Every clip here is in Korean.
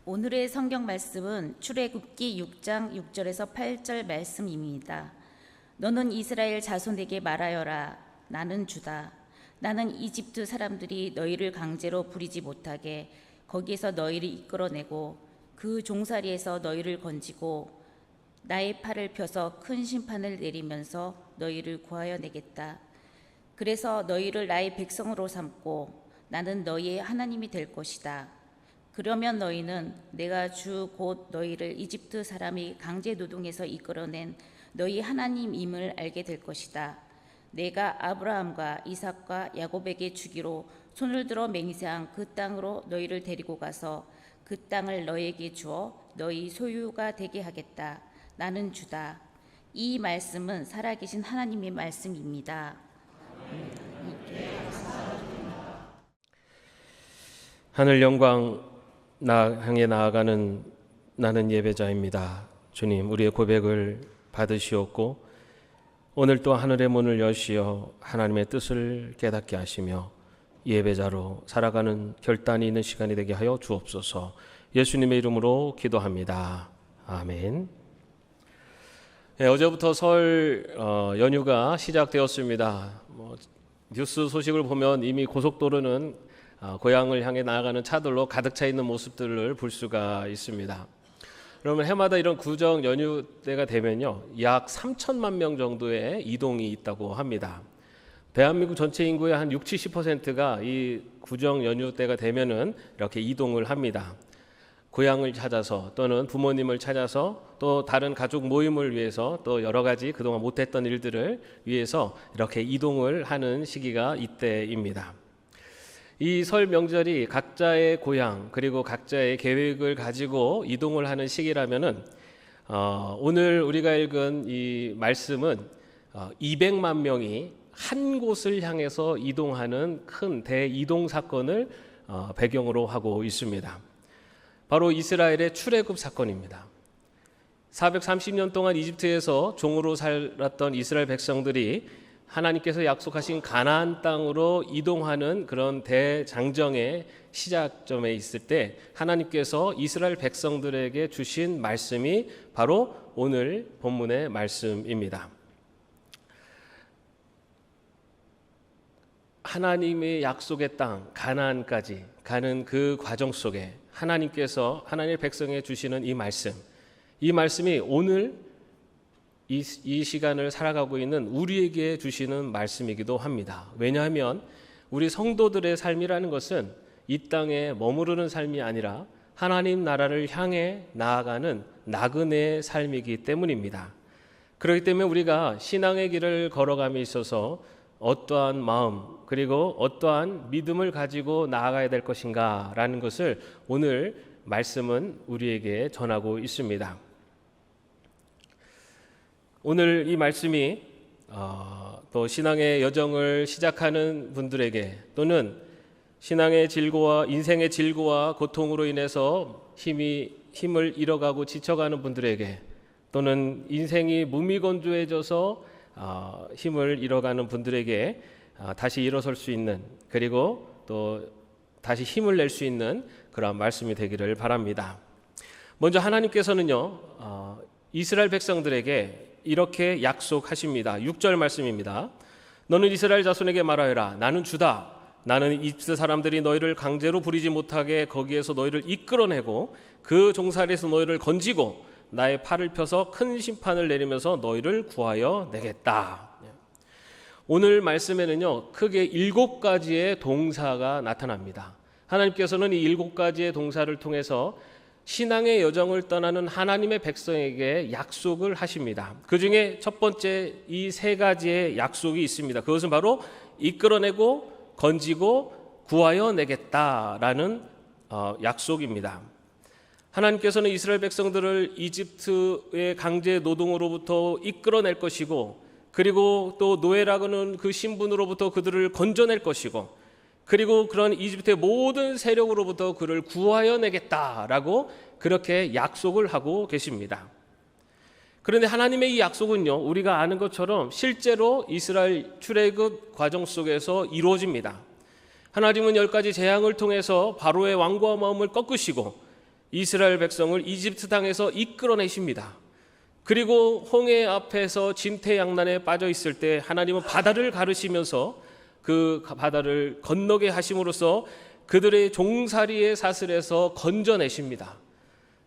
오늘의 성경 말씀은 출애굽기 6장 6절에서 8절 말씀입니다. 너는 이스라엘 자손에게 말하여라. 나는 주다. 나는 이집트 사람들이 너희를 강제로 부리지 못하게 거기에서 너희를 이끌어내고 그 종살이에서 너희를 건지고 나의 팔을 펴서 큰 심판을 내리면서 너희를 구하여 내겠다. 그래서 너희를 나의 백성으로 삼고 나는 너희의 하나님이 될 것이다. 그러면 너희는 내가 주 곧 너희를 이집트 사람이 강제 노동에서 이끌어낸 너희 하나님임을 알게 될 것이다. 내가 아브라함과 이삭과 야곱에게 주기로 손을 들어 맹세한 그 땅으로 너희를 데리고 가서 그 땅을 너희에게 주어 너희 소유가 되게 하겠다. 나는 주다. 이 말씀은 살아계신 하나님의 말씀입니다. 하늘 영광 향해 나아가는 나는 예배자입니다. 주님, 우리의 고백을 받으시옵고 오늘 또 하늘의 문을 여시어 하나님의 뜻을 깨닫게 하시며 예배자로 살아가는 결단이 있는 시간이 되게 하여 주옵소서. 예수님의 이름으로 기도합니다. 아멘. 네, 어제부터 설 연휴가 시작되었습니다. 뉴스 소식을 보면 이미 고속도로는 고향을 향해 나아가는 차들로 가득 차 있는 모습들을 볼 수가 있습니다. 그러면 해마다 이런 구정 연휴 때가 되면요, 약 3천만 명 정도의 이동이 있다고 합니다. 대한민국 전체 인구의 한 60-70%가 이 구정 연휴 때가 되면은 이렇게 이동을 합니다. 고향을 찾아서 또는 부모님을 찾아서 또 다른 가족 모임을 위해서 또 여러 가지 그동안 못했던 일들을 위해서 이렇게 이동을 하는 시기가 이때입니다. 이 설 명절이 각자의 고향 그리고 각자의 계획을 가지고 이동을 하는 시기라면은 오늘 우리가 읽은 이 말씀은 200만 명이 한 곳을 향해서 이동하는 큰 대이동 사건을 배경으로 하고 있습니다. 바로 이스라엘의 출애굽 사건입니다. 430년 동안 이집트에서 종으로 살았던 이스라엘 백성들이 하나님께서 약속하신 가나안 땅으로 이동하는 그런 대장정의 시작점에 있을 때 하나님께서 이스라엘 백성들에게 주신 말씀이 바로 오늘 본문의 말씀입니다. 하나님의 약속의 땅 가나안까지 가는 그 과정 속에 하나님께서 하나님의 백성에 주시는 이 말씀이 오늘 이 시간을 살아가고 있는 우리에게 주시는 말씀이기도 합니다. 왜냐하면 우리 성도들의 삶이라는 것은 이 땅에 머무르는 삶이 아니라 하나님 나라를 향해 나아가는 나그네의 삶이기 때문입니다. 그렇기 때문에 우리가 신앙의 길을 걸어감에 있어서 어떠한 마음 그리고 어떠한 믿음을 가지고 나아가야 될 것인가 라는 것을 오늘 말씀은 우리에게 전하고 있습니다. 오늘 이 말씀이 또 신앙의 여정을 시작하는 분들에게 또는 신앙의 질고와 인생의 질고와 고통으로 인해서 힘을 잃어가고 지쳐가는 분들에게 또는 인생이 무미건조해져서 힘을 잃어가는 분들에게 다시 일어설 수 있는 그리고 또 다시 힘을 낼 수 있는 그런 말씀이 되기를 바랍니다. 먼저 하나님께서는요 이스라엘 백성들에게 이렇게 약속하십니다. 6절 말씀입니다. 너는 이스라엘 자손에게 말하여라. 나는 주다. 나는 이집트 사람들이 너희를 강제로 부리지 못하게 거기에서 너희를 이끌어내고 그 종살이에서 너희를 건지고 나의 팔을 펴서 큰 심판을 내리면서 너희를 구하여 내겠다. 오늘 말씀에는요 크게 7가지의 동사가 나타납니다. 하나님께서는 이 7가지의 동사를 통해서 신앙의 여정을 떠나는 하나님의 백성에게 약속을 하십니다. 그 중에 첫 번째 이 3가지의 약속이 있습니다. 그것은 바로 이끌어내고 건지고 구하여 내겠다라는 약속입니다. 하나님께서는 이스라엘 백성들을 이집트의 강제 노동으로부터 이끌어낼 것이고 그리고 또 노예라고 하는 그 신분으로부터 그들을 건져낼 것이고 그리고 그런 이집트의 모든 세력으로부터 그를 구하여 내겠다라고 그렇게 약속을 하고 계십니다. 그런데 하나님의 이 약속은요 우리가 아는 것처럼 실제로 이스라엘 출애굽 과정 속에서 이루어집니다. 하나님은 10가지 재앙을 통해서 바로의 완고한 마음을 꺾으시고 이스라엘 백성을 이집트 땅에서 이끌어내십니다. 그리고 홍해 앞에서 진퇴양난에 빠져 있을 때 하나님은 바다를 가르시면서 그 바다를 건너게 하심으로써 그들의 종살이의 사슬에서 건져내십니다.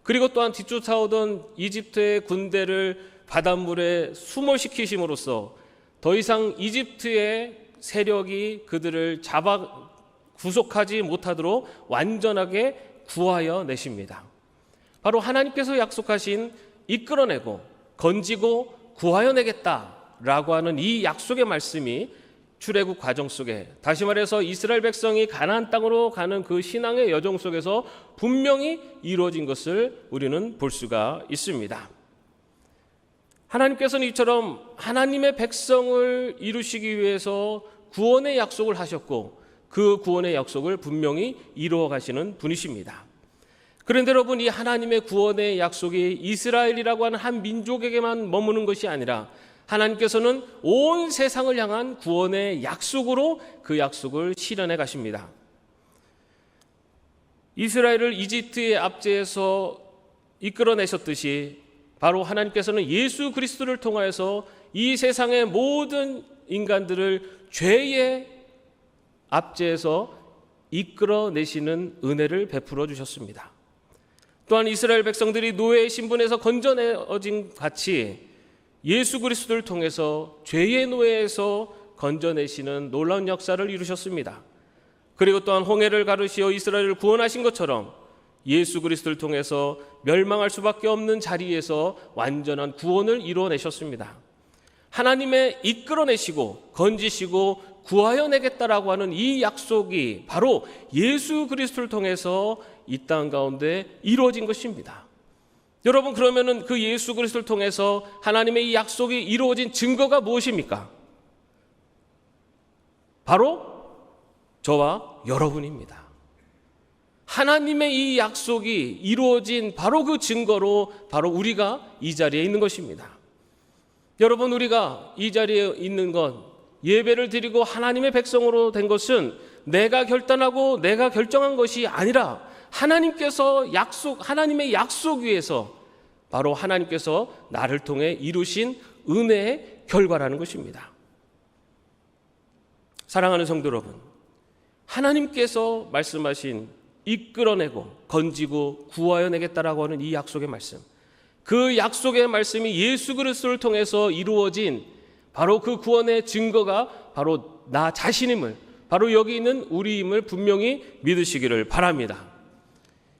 그리고 또한 뒤쫓아오던 이집트의 군대를 바닷물에 수몰시키심으로써 더 이상 이집트의 세력이 그들을 구속하지 못하도록 완전하게 구하여 내십니다. 바로 하나님께서 약속하신 이끌어내고 건지고 구하여 내겠다라고 하는 이 약속의 말씀이 출애굽 과정 속에, 다시 말해서 이스라엘 백성이 가나안 땅으로 가는 그 신앙의 여정 속에서 분명히 이루어진 것을 우리는 볼 수가 있습니다. 하나님께서는 이처럼 하나님의 백성을 이루시기 위해서 구원의 약속을 하셨고 그 구원의 약속을 분명히 이루어 가시는 분이십니다. 그런데 여러분, 이 하나님의 구원의 약속이 이스라엘이라고 하는 한 민족에게만 머무는 것이 아니라 하나님께서는 온 세상을 향한 구원의 약속으로 그 약속을 실현해 가십니다. 이스라엘을 이집트의 압제에서 이끌어내셨듯이 바로 하나님께서는 예수 그리스도를 통하여서 이 세상의 모든 인간들을 죄의 압제에서 이끌어내시는 은혜를 베풀어 주셨습니다. 또한 이스라엘 백성들이 노예의 신분에서 건져내어진 같이 예수 그리스도를 통해서 죄의 노예에서 건져내시는 놀라운 역사를 이루셨습니다. 그리고 또한 홍해를 가르시어 이스라엘을 구원하신 것처럼 예수 그리스도를 통해서 멸망할 수밖에 없는 자리에서 완전한 구원을 이루어내셨습니다. 하나님의 이끌어내시고 건지시고 구하여 내겠다라고 하는 이 약속이 바로 예수 그리스도를 통해서 이 땅 가운데 이루어진 것입니다. 여러분, 그러면은 그 예수 그리스도를 통해서 하나님의 이 약속이 이루어진 증거가 무엇입니까? 바로 저와 여러분입니다. 하나님의 이 약속이 이루어진 바로 그 증거로 바로 우리가 이 자리에 있는 것입니다. 여러분, 우리가 이 자리에 있는 것, 예배를 드리고 하나님의 백성으로 된 것은 내가 결단하고 내가 결정한 것이 아니라 하나님의 약속 위에서 바로 하나님께서 나를 통해 이루신 은혜의 결과라는 것입니다. 사랑하는 성도 여러분, 하나님께서 말씀하신 이끌어내고 건지고 구하여 내겠다라고 하는 이 약속의 말씀, 그 약속의 말씀이 예수 그리스도를 통해서 이루어진 바로 그 구원의 증거가 바로 나 자신임을, 바로 여기 있는 우리임을 분명히 믿으시기를 바랍니다.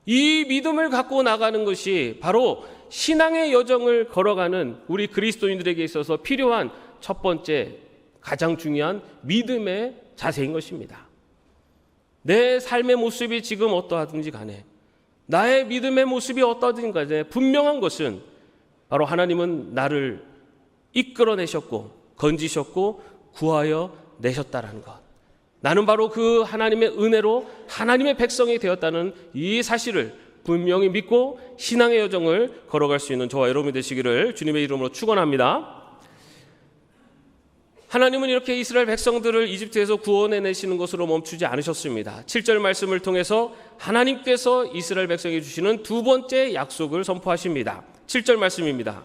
이 믿음을 갖고 나가는 것이 바로 신앙의 여정을 걸어가는 우리 그리스도인들에게 있어서 필요한 첫 번째 가장 중요한 믿음의 자세인 것입니다. 내 삶의 모습이 지금 어떠하든지 간에, 나의 믿음의 모습이 어떠하든지 간에 분명한 것은 바로 하나님은 나를 이끌어내셨고 건지셨고 구하여 내셨다라는 것, 나는 바로 그 하나님의 은혜로 하나님의 백성이 되었다는 이 사실을 분명히 믿고 신앙의 여정을 걸어갈 수 있는 저와 여러분이 되시기를 주님의 이름으로 축원합니다. 하나님은 이렇게 이스라엘 백성들을 이집트에서 구원해내시는 것으로 멈추지 않으셨습니다. 7절 말씀을 통해서 하나님께서 이스라엘 백성에게 주시는 두 번째 약속을 선포하십니다. 7절 말씀입니다.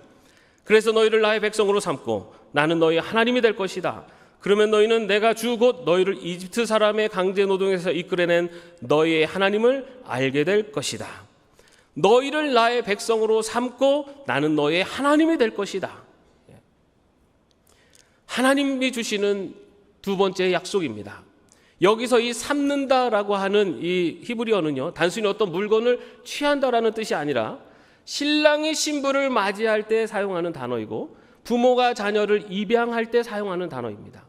그래서 너희를 나의 백성으로 삼고 나는 너희 하나님이 될 것이다. 그러면 너희는 내가 주 곧 너희를 이집트 사람의 강제 노동에서 이끌어낸 너희의 하나님을 알게 될 것이다. 너희를 나의 백성으로 삼고 나는 너희의 하나님이 될 것이다. 하나님이 주시는 두 번째 약속입니다. 여기서 이 삼는다라고 하는 이 히브리어는요, 단순히 어떤 물건을 취한다라는 뜻이 아니라 신랑이 신부를 맞이할 때 사용하는 단어이고 부모가 자녀를 입양할 때 사용하는 단어입니다.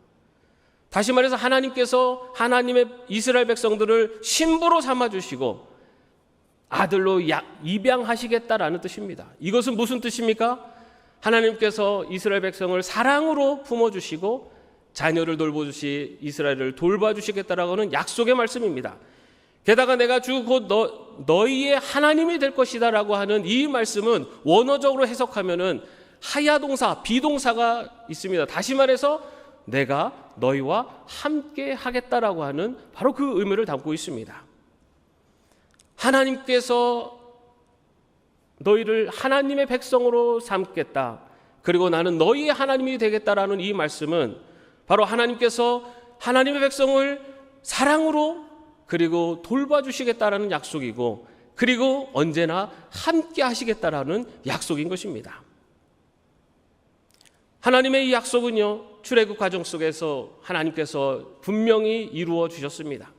다시 말해서 하나님께서 하나님의 이스라엘 백성들을 신부로 삼아주시고 아들로 입양하시겠다라는 뜻입니다. 이것은 무슨 뜻입니까? 하나님께서 이스라엘 백성을 사랑으로 품어주시고 자녀를 돌보주시 이스라엘을 돌봐주시겠다라고 하는 약속의 말씀입니다. 게다가 내가 주 곧 너희의 하나님이 될 것이다 라고 하는 이 말씀은 원어적으로 해석하면은 하야 동사, 비동사가 있습니다. 다시 말해서 내가 너희와 함께 하겠다라고 하는 바로 그 의미를 담고 있습니다. 하나님께서 너희를 하나님의 백성으로 삼겠다. 그리고 나는 너희의 하나님이 되겠다라는 이 말씀은 바로 하나님께서 하나님의 백성을 사랑으로 그리고 돌봐주시겠다라는 약속이고, 그리고 언제나 함께 하시겠다라는 약속인 것입니다. 하나님의 이 약속은요, 출애굽 과정 속에서 하나님께서 분명히 이루어 주셨습니다.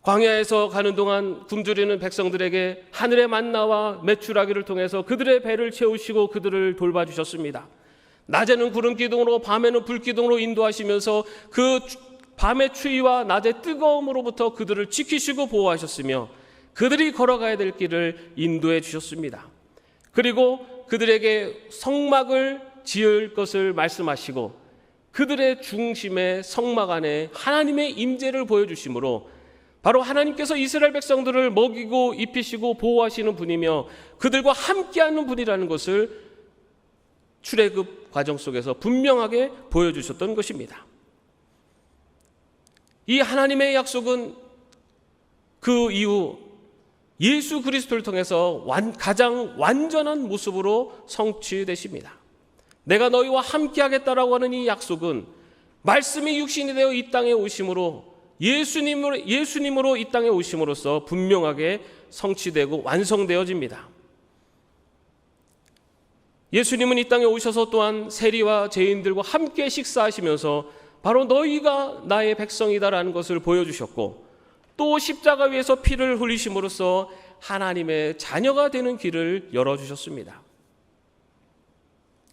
광야에서 가는 동안 굶주리는 백성들에게 하늘의 만나와 메추라기를 통해서 그들의 배를 채우시고 그들을 돌봐주셨습니다. 낮에는 구름 기둥으로 밤에는 불 기둥으로 인도하시면서 그 밤의 추위와 낮의 뜨거움으로부터 그들을 지키시고 보호하셨으며 그들이 걸어가야 될 길을 인도해 주셨습니다. 그리고 그들에게 성막을 지을 것을 말씀하시고 그들의 중심의 성막 안에 하나님의 임재를 보여주심으로 바로 하나님께서 이스라엘 백성들을 먹이고 입히시고 보호하시는 분이며 그들과 함께하는 분이라는 것을 출애굽 과정 속에서 분명하게 보여주셨던 것입니다. 이 하나님의 약속은 그 이후 예수 그리스도를 통해서 가장 완전한 모습으로 성취되십니다. 내가 너희와 함께하겠다라고 하는 이 약속은 말씀이 육신이 되어 이 땅에 오심으로 예수님으로 이 땅에 오심으로써 분명하게 성취되고 완성되어집니다. 예수님은 이 땅에 오셔서 또한 세리와 죄인들과 함께 식사하시면서 바로 너희가 나의 백성이다라는 것을 보여주셨고, 또 십자가 위에서 피를 흘리심으로써 하나님의 자녀가 되는 길을 열어주셨습니다.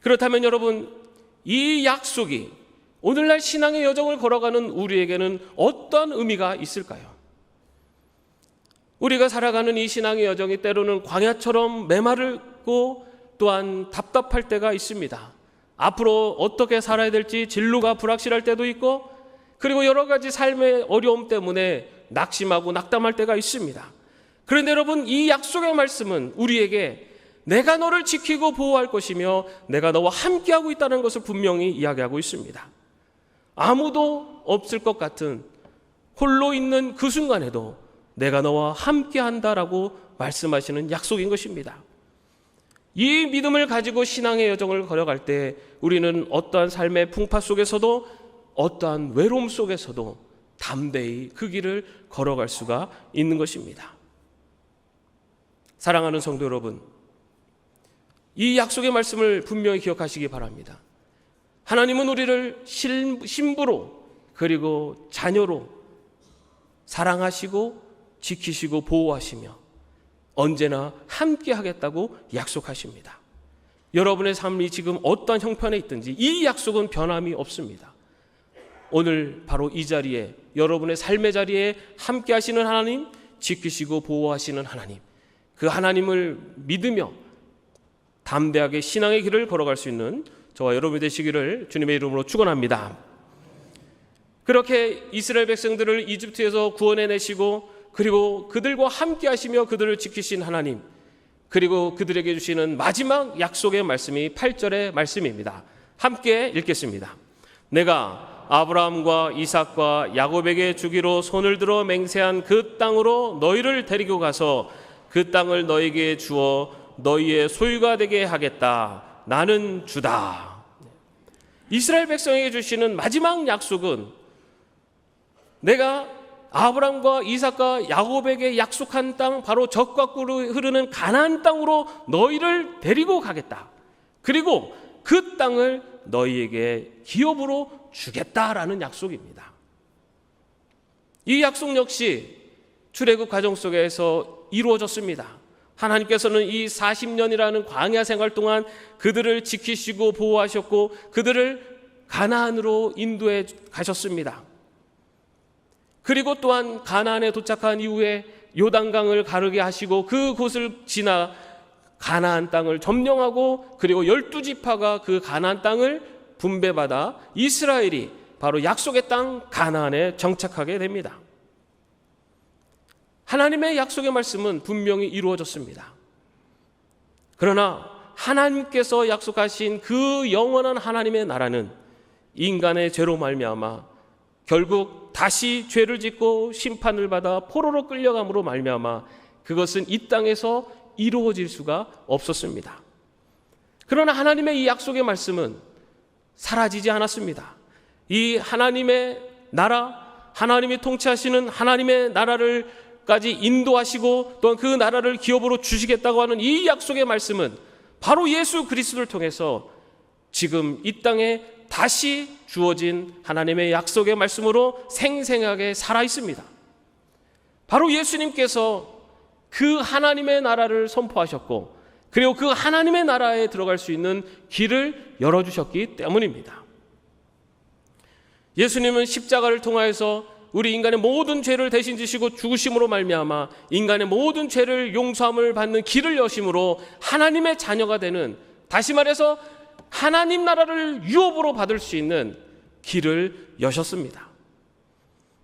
그렇다면 여러분, 이 약속이 오늘날 신앙의 여정을 걸어가는 우리에게는 어떤 의미가 있을까요? 우리가 살아가는 이 신앙의 여정이 때로는 광야처럼 메마르고 또한 답답할 때가 있습니다. 앞으로 어떻게 살아야 될지 진로가 불확실할 때도 있고, 그리고 여러 가지 삶의 어려움 때문에 낙심하고 낙담할 때가 있습니다. 그런데 여러분, 이 약속의 말씀은 우리에게 내가 너를 지키고 보호할 것이며 내가 너와 함께하고 있다는 것을 분명히 이야기하고 있습니다. 아무도 없을 것 같은 홀로 있는 그 순간에도 내가 너와 함께한다라고 말씀하시는 약속인 것입니다. 이 믿음을 가지고 신앙의 여정을 걸어갈 때 우리는 어떠한 삶의 풍파 속에서도 어떠한 외로움 속에서도 담대히 그 길을 걸어갈 수가 있는 것입니다. 사랑하는 성도 여러분, 이 약속의 말씀을 분명히 기억하시기 바랍니다. 하나님은 우리를 신부로 그리고 자녀로 사랑하시고 지키시고 보호하시며 언제나 함께 하겠다고 약속하십니다. 여러분의 삶이 지금 어떤 형편에 있든지 이 약속은 변함이 없습니다. 오늘 바로 이 자리에, 여러분의 삶의 자리에 함께 하시는 하나님, 지키시고 보호하시는 하나님, 그 하나님을 믿으며 담대하게 신앙의 길을 걸어갈 수 있는 저와 여러분이 되시기를 주님의 이름으로 축원합니다. 그렇게 이스라엘 백성들을 이집트에서 구원해내시고 그리고 그들과 함께 하시며 그들을 지키신 하나님, 그리고 그들에게 주시는 마지막 약속의 말씀이 8절의 말씀입니다. 함께 읽겠습니다. 내가 아브라함과 이삭과 야곱에게 주기로 손을 들어 맹세한 그 땅으로 너희를 데리고 가서 그 땅을 너희에게 주어 너희의 소유가 되게 하겠다. 나는 주다. 이스라엘 백성에게 주시는 마지막 약속은 내가 아브라함과 이삭과 야곱에게 약속한 땅, 바로 젖과 꿀이 흐르는 가나안 땅으로 너희를 데리고 가겠다. 그리고 그 땅을 너희에게 기업으로 주겠다라는 약속입니다. 이 약속 역시 출애굽 과정 속에서 이루어졌습니다. 하나님께서는 이 40년이라는 광야 생활 동안 그들을 지키시고 보호하셨고 그들을 가나안으로 인도해 가셨습니다. 그리고 또한 가나안에 도착한 이후에 요단강을 가르게 하시고 그곳을 지나 가나안 땅을 점령하고 그리고 12지파가 그 가나안 땅을 분배받아 이스라엘이 바로 약속의 땅 가나안에 정착하게 됩니다. 하나님의 약속의 말씀은 분명히 이루어졌습니다. 그러나 하나님께서 약속하신 그 영원한 하나님의 나라는 인간의 죄로 말미암아 결국 다시 죄를 짓고 심판을 받아 포로로 끌려감으로 말미암아 그것은 이 땅에서 이루어질 수가 없었습니다. 그러나 하나님의 이 약속의 말씀은 사라지지 않았습니다. 이 하나님의 나라, 하나님이 통치하시는 하나님의 나라를까지 인도하시고 또한 그 나라를 기업으로 주시겠다고 하는 이 약속의 말씀은 바로 예수 그리스도를 통해서 지금 이 땅에 다시 주어진 하나님의 약속의 말씀으로 생생하게 살아 있습니다. 바로 예수님께서 그 하나님의 나라를 선포하셨고, 그리고 그 하나님의 나라에 들어갈 수 있는 길을 열어주셨기 때문입니다. 예수님은 십자가를 통하여서 우리 인간의 모든 죄를 대신 지시고 죽으심으로 말미암아 인간의 모든 죄를 용서함을 받는 길을 여심으로 하나님의 자녀가 되는, 다시 말해서 하나님 나라를 유업으로 받을 수 있는 길을 여셨습니다.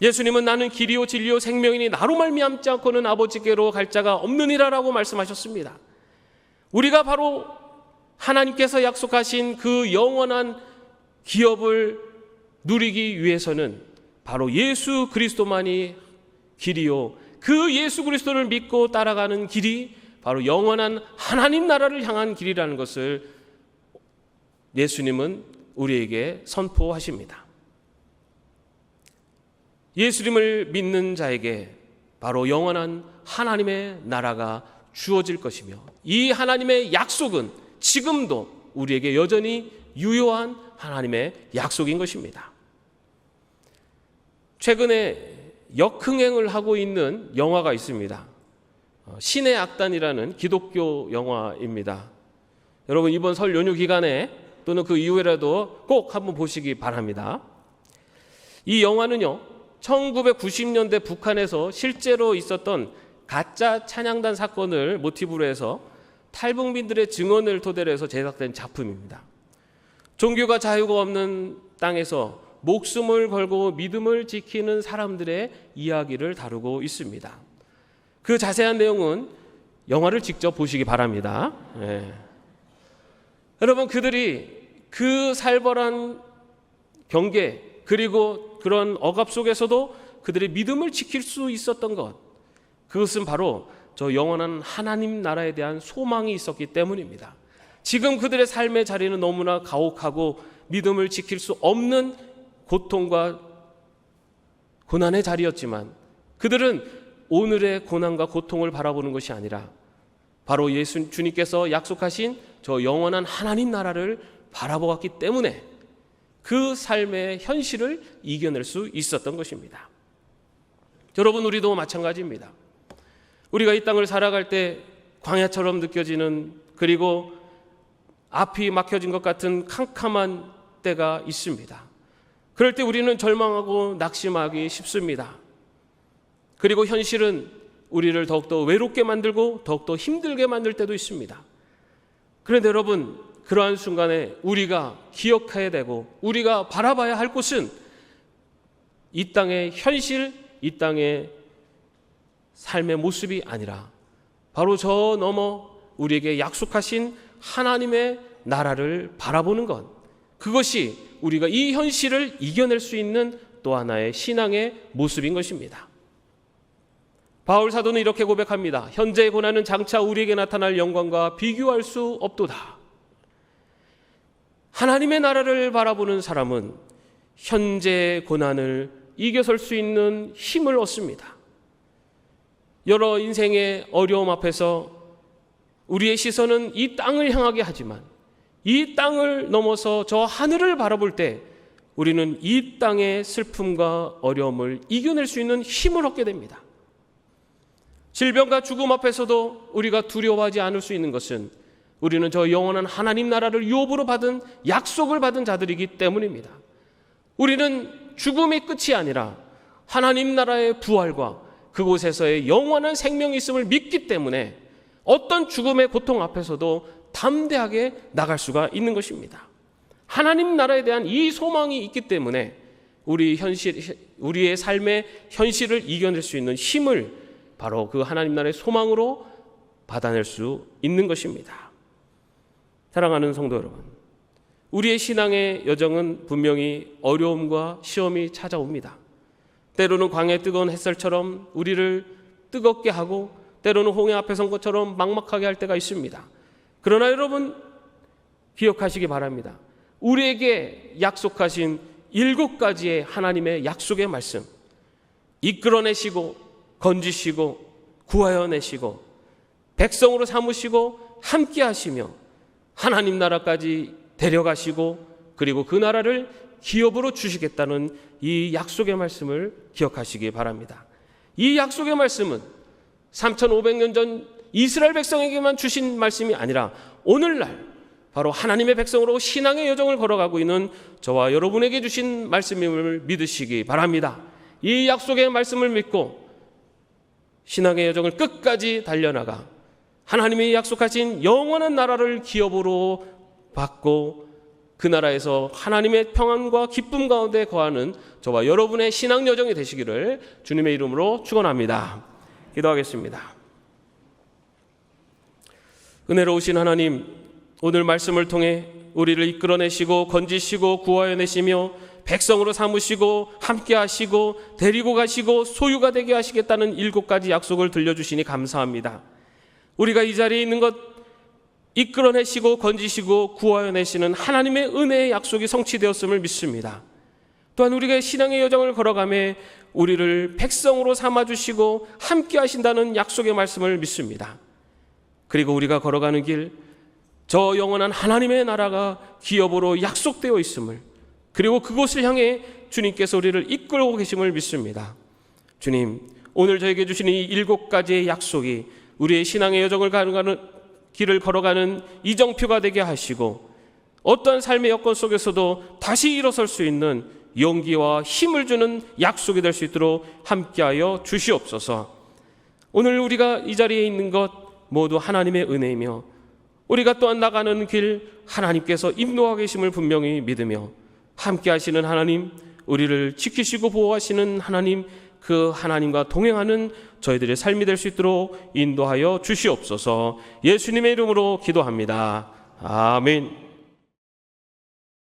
예수님은 나는 길이요 진리요 생명이니 나로 말미암지 않고는 아버지께로 갈 자가 없느니라라고 말씀하셨습니다. 우리가 바로 하나님께서 약속하신 그 영원한 기업을 누리기 위해서는 바로 예수 그리스도만이 길이요, 그 예수 그리스도를 믿고 따라가는 길이 바로 영원한 하나님 나라를 향한 길이라는 것을 예수님은 우리에게 선포하십니다. 예수님을 믿는 자에게 바로 영원한 하나님의 나라가 주어질 것이며, 이 하나님의 약속은 지금도 우리에게 여전히 유효한 하나님의 약속인 것입니다. 최근에 역흥행을 하고 있는 영화가 있습니다. 신의 악단이라는 기독교 영화입니다. 여러분, 이번 설 연휴 기간에 또는 그 이후에라도 꼭 한번 보시기 바랍니다. 이 영화는요, 1990년대 북한에서 실제로 있었던 가짜 찬양단 사건을 모티브로 해서 탈북민들의 증언을 토대로 해서 제작된 작품입니다. 종교가 자유가 없는 땅에서 목숨을 걸고 믿음을 지키는 사람들의 이야기를 다루고 있습니다. 그 자세한 내용은 영화를 직접 보시기 바랍니다. 여러분, 그들이 그 살벌한 경계 그리고 그런 억압 속에서도 그들의 믿음을 지킬 수 있었던 것, 그것은 바로 저 영원한 하나님 나라에 대한 소망이 있었기 때문입니다. 지금 그들의 삶의 자리는 너무나 가혹하고 믿음을 지킬 수 없는 고통과 고난의 자리였지만, 그들은 오늘의 고난과 고통을 바라보는 것이 아니라 바로 주님께서 약속하신 저 영원한 하나님 나라를 바라보았기 때문에 그 삶의 현실을 이겨낼 수 있었던 것입니다. 여러분, 우리도 마찬가지입니다. 우리가 이 땅을 살아갈 때 광야처럼 느껴지는, 그리고 앞이 막혀진 것 같은 캄캄한 때가 있습니다. 그럴 때 우리는 절망하고 낙심하기 쉽습니다. 그리고 현실은 우리를 더욱더 외롭게 만들고 더욱더 힘들게 만들 때도 있습니다. 그런데 여러분, 그러한 순간에 우리가 기억해야 되고 우리가 바라봐야 할 곳은 이 땅의 현실, 이 땅의 삶의 모습이 아니라 바로 저 너머 우리에게 약속하신 하나님의 나라를 바라보는 것, 그것이 우리가 이 현실을 이겨낼 수 있는 또 하나의 신앙의 모습인 것입니다. 바울 사도는 이렇게 고백합니다. 현재의 고난은 장차 우리에게 나타날 영광과 비교할 수 없도다. 하나님의 나라를 바라보는 사람은 현재의 고난을 이겨설 수 있는 힘을 얻습니다. 여러 인생의 어려움 앞에서 우리의 시선은 이 땅을 향하게 하지만 이 땅을 넘어서 저 하늘을 바라볼 때 우리는 이 땅의 슬픔과 어려움을 이겨낼 수 있는 힘을 얻게 됩니다. 질병과 죽음 앞에서도 우리가 두려워하지 않을 수 있는 것은 우리는 저 영원한 하나님 나라를 유업으로 받은, 약속을 받은 자들이기 때문입니다. 우리는 죽음이 끝이 아니라 하나님 나라의 부활과 그곳에서의 영원한 생명이 있음을 믿기 때문에 어떤 죽음의 고통 앞에서도 담대하게 나갈 수가 있는 것입니다. 하나님 나라에 대한 이 소망이 있기 때문에 우리의 삶의 현실을 이겨낼 수 있는 힘을 바로 그 하나님 나라의 소망으로 받아낼 수 있는 것입니다. 사랑하는 성도 여러분, 우리의 신앙의 여정은 분명히 어려움과 시험이 찾아옵니다. 때로는 광야의 뜨거운 햇살처럼 우리를 뜨겁게 하고, 때로는 홍해 앞에 선 것처럼 막막하게 할 때가 있습니다. 그러나 여러분 기억하시기 바랍니다. 우리에게 약속하신 7가지의 하나님의 약속의 말씀, 이끌어내시고 건지시고 구하여 내시고 백성으로 삼으시고 함께 하시며 하나님 나라까지 데려가시고 그리고 그 나라를 기업으로 주시겠다는 이 약속의 말씀을 기억하시기 바랍니다. 이 약속의 말씀은 3500년 전 이스라엘 백성에게만 주신 말씀이 아니라 오늘날 바로 하나님의 백성으로 신앙의 여정을 걸어가고 있는 저와 여러분에게 주신 말씀임을 믿으시기 바랍니다. 이 약속의 말씀을 믿고 신앙의 여정을 끝까지 달려나가 하나님이 약속하신 영원한 나라를 기업으로 받고 그 나라에서 하나님의 평안과 기쁨 가운데 거하는 저와 여러분의 신앙 여정이 되시기를 주님의 이름으로 축원합니다. 기도하겠습니다. 은혜로우신 하나님, 오늘 말씀을 통해 우리를 이끌어내시고 건지시고 구하여 내시며 백성으로 삼으시고 함께 하시고 데리고 가시고 소유가 되게 하시겠다는 7가지 약속을 들려주시니 감사합니다. 우리가 이 자리에 있는 것 이끌어내시고 건지시고 구하여 내시는 하나님의 은혜의 약속이 성취되었음을 믿습니다. 또한 우리가 신앙의 여정을 걸어가며 우리를 백성으로 삼아주시고 함께 하신다는 약속의 말씀을 믿습니다. 그리고 우리가 걸어가는 길, 저 영원한 하나님의 나라가 기업으로 약속되어 있음을, 그리고 그곳을 향해 주님께서 우리를 이끌고 계심을 믿습니다. 주님, 오늘 저에게 주신 이 7가지의 약속이 우리의 신앙의 여정을 길을 걸어가는 이정표가 되게 하시고 어떠한 삶의 여건 속에서도 다시 일어설 수 있는 용기와 힘을 주는 약속이 될 수 있도록 함께하여 주시옵소서. 오늘 우리가 이 자리에 있는 것 모두 하나님의 은혜이며 우리가 또한 나가는 길 하나님께서 인도하고 계심을 분명히 믿으며 함께 하시는 하나님, 우리를 지키시고 보호하시는 하나님, 그 하나님과 동행하는 저희들의 삶이 될 수 있도록 인도하여 주시옵소서. 예수님의 이름으로 기도합니다. 아멘.